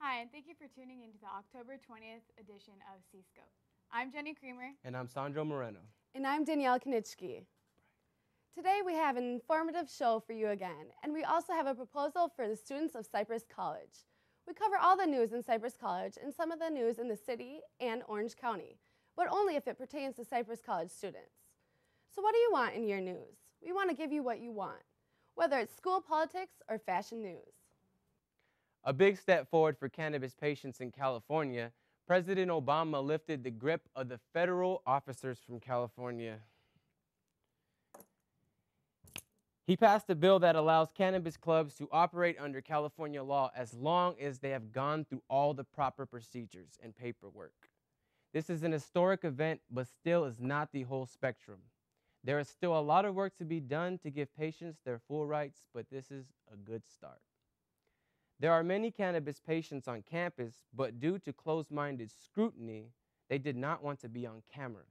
Hi, and thank you for tuning into the October 20th edition of C-Scope. I'm Jenny Creamer. And I'm Sandro Moreno. And I'm Danielle Konitsky. Today we have an informative show for you again, and we also have a proposal for the students of Cypress College. We cover all the news in Cypress College and some of the news in the city and Orange County, but only if it pertains to Cypress College students. So what do you want in your news? We want to give you what you want, whether it's school politics or fashion news. A big step forward for cannabis patients in California, President Obama lifted the grip of the federal officers from California. He passed a bill that allows cannabis clubs to operate under California law as long as they have gone through all the proper procedures and paperwork. This is an historic event, but still is not the whole spectrum. There is still a lot of work to be done to give patients their full rights, but this is a good start. There are many cannabis patients on campus, but due to closed-minded scrutiny, they did not want to be on camera.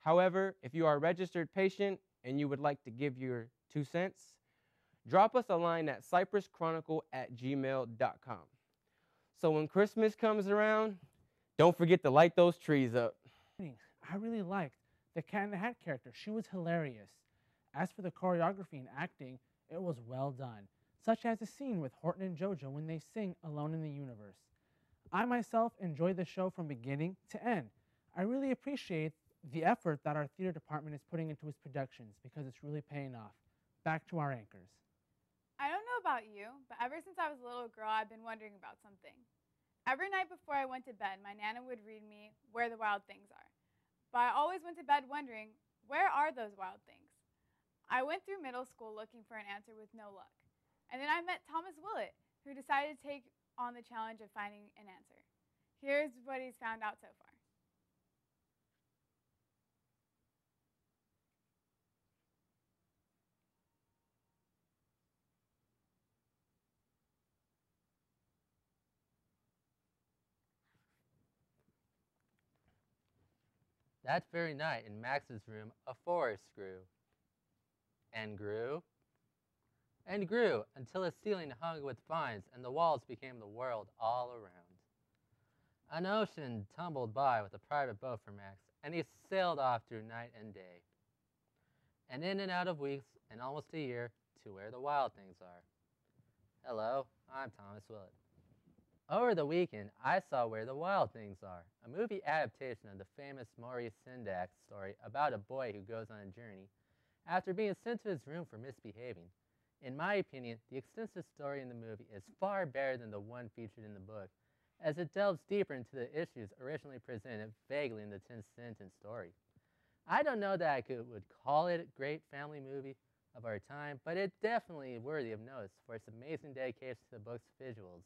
However, if you are a registered patient and you would like to give your 2 cents, drop us a line at cypresschronicle@gmail.com. So when Christmas comes around, don't forget to light those trees up. I really liked the Cat in the Hat character. She was hilarious. As for the choreography and acting, it was well done, such as the scene with Horton and JoJo when they sing Alone in the Universe. I myself enjoyed the show from beginning to end. I really appreciate the effort that our theater department is putting into its productions because it's really paying off. Back to our anchors. I don't know about you, but ever since I was a little girl, I've been wondering about something. Every night before I went to bed, my Nana would read me Where the Wild Things Are. But I always went to bed wondering, where are those wild things? I went through middle school looking for an answer with no luck. And then I met Thomas Willett, who decided to take on the challenge of finding an answer. Here's what he's found out so far. That very night in Max's room, a forest grew, and grew, and grew, until the ceiling hung with vines and the walls became the world all around. An ocean tumbled by with a private boat for Max, and he sailed off through night and day, and in and out of weeks and almost a year to where the wild things are. Hello, I'm Thomas Willett. Over the weekend, I saw Where the Wild Things Are, a movie adaptation of the famous Maurice Sendak story about a boy who goes on a journey after being sent to his room for misbehaving. In my opinion, the extensive story in the movie is far better than the one featured in the book, as it delves deeper into the issues originally presented vaguely in the 10-sentence story. I don't know that I would call it a great family movie of our time, but it's definitely worthy of notice for its amazing dedication to the book's visuals,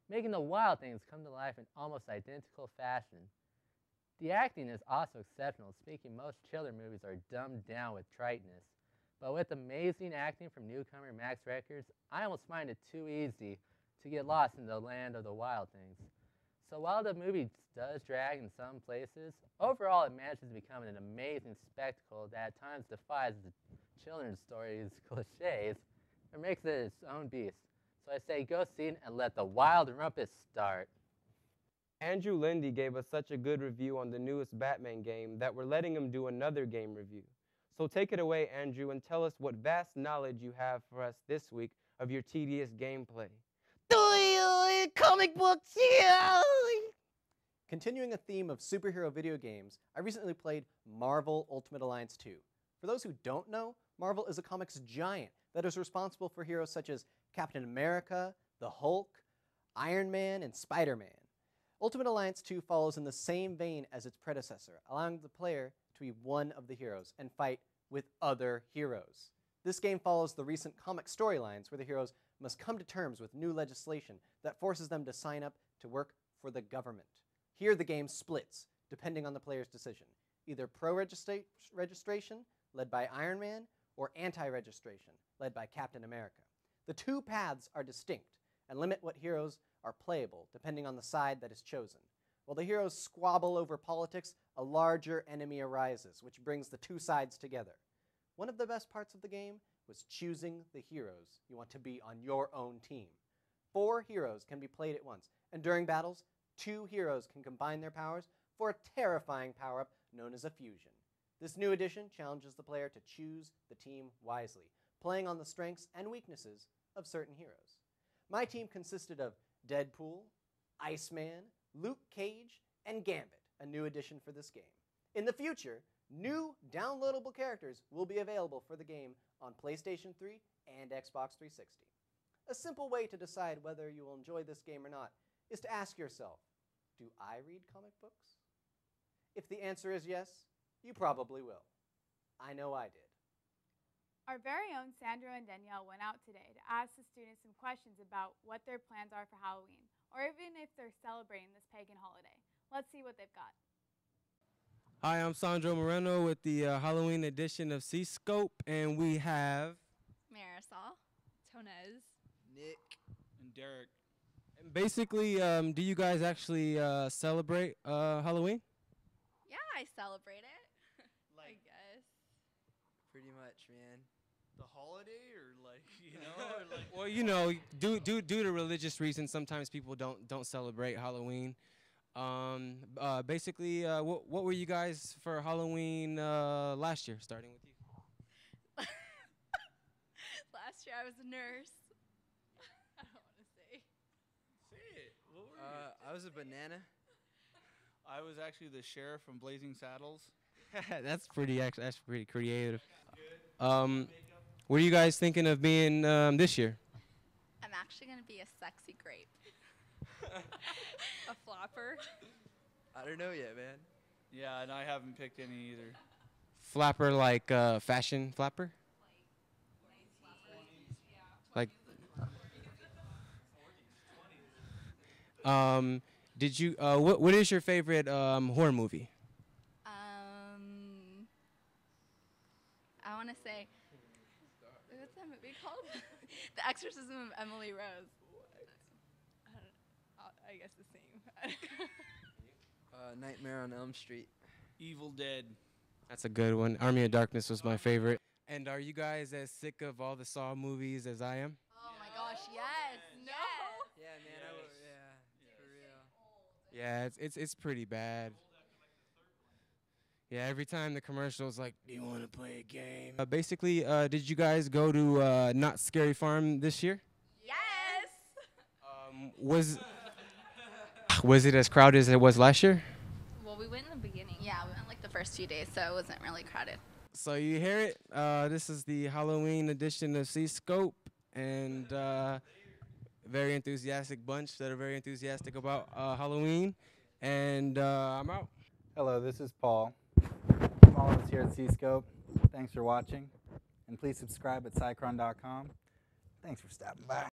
making the wild things come to life in almost identical fashion. The acting is also exceptional, speaking most children movies are dumbed down with triteness, but with amazing acting from newcomer Max Records, I almost find it too easy to get lost in the land of the wild things. So while the movie does drag in some places, overall it manages to become an amazing spectacle that at times defies the children's stories cliches or makes it its own beast. So I say go see it and let the wild rumpus start. Andrew Linde gave us such a good review on the newest Batman game that we're letting him do another game review. So take it away, Andrew, and tell us what vast knowledge you have for us this week of your tedious gameplay. Comic books, yeah! Continuing a theme of superhero video games, I recently played Marvel Ultimate Alliance 2. For those who don't know, Marvel is a comics giant that is responsible for heroes such as Captain America, the Hulk, Iron Man, and Spider-Man. Ultimate Alliance 2 follows in the same vein as its predecessor, allowing the player to be one of the heroes and fight with other heroes. This game follows the recent comic storylines where the heroes must come to terms with new legislation that forces them to sign up to work for the government. Here the game splits, depending on the player's decision, either pro-registration, led by Iron Man, or anti-registration, led by Captain America. The two paths are distinct and limit what heroes are playable, depending on the side that is chosen. While the heroes squabble over politics, a larger enemy arises, which brings the two sides together. One of the best parts of the game was choosing the heroes you want to be on your own team. 4 heroes can be played at once, and during battles, 2 heroes can combine their powers for a terrifying power-up known as a fusion. This new edition challenges the player to choose the team wisely, playing on the strengths and weaknesses of certain heroes. My team consisted of Deadpool, Iceman, Luke Cage, and Gambit, a new addition for this game. In the future, new downloadable characters will be available for the game on PlayStation 3 and Xbox 360. A simple way to decide whether you will enjoy this game or not is to ask yourself, do I read comic books? If the answer is yes, you probably will. I know I did. Our very own Sandro and Danielle went out today to ask the students some questions about what their plans are for Halloween, or even if they're celebrating this pagan holiday. Let's see what they've got. Hi, I'm Sandro Moreno with the Halloween edition of C-Scope, and we have Marisol, Tonez, Nick, and Derek. And basically, do you guys actually celebrate Halloween? Yeah, I celebrate it. I guess. Pretty much, man. The holiday, or like, you know, or like Well, you know, due to religious reasons, sometimes people don't celebrate Halloween. Basically, what were you guys for Halloween last year? Starting with you. Last year I was a nurse. I don't want to say. say it. What were you? I was a banana. I was actually the sheriff from Blazing Saddles. That's pretty creative. What are you guys thinking of being this year? I'm actually going to be a sexy grape. A flopper. I don't know yet, man. Yeah, and I haven't picked any either. Flapper, like fashion flapper? Like. Did you? What is your favorite horror movie? I want to say, what's that movie called? The Exorcism of Emily Rose. I guess the same. Nightmare on Elm Street. Evil Dead. That's a good one. Army of Darkness was my favorite. And are you guys as sick of all the Saw movies as I am? Oh my gosh, yes. No. Yeah, man. Yeah, for real. Yeah, it's pretty bad. Yeah, every time the commercial's like, do you want to play a game? Basically, did you guys go to Not Scary Farm this year? Yes. Was it as crowded as it was last year? Well, we went in the beginning. Yeah, we went like the first 2 days, so it wasn't really crowded. So you hear it. This is the Halloween edition of C-Scope, and very enthusiastic bunch that are very enthusiastic about Halloween. And I'm out. Hello, this is Paul. Follow us here at C-Scope. Thanks for watching. And please subscribe at cycron.com. Thanks for stopping by.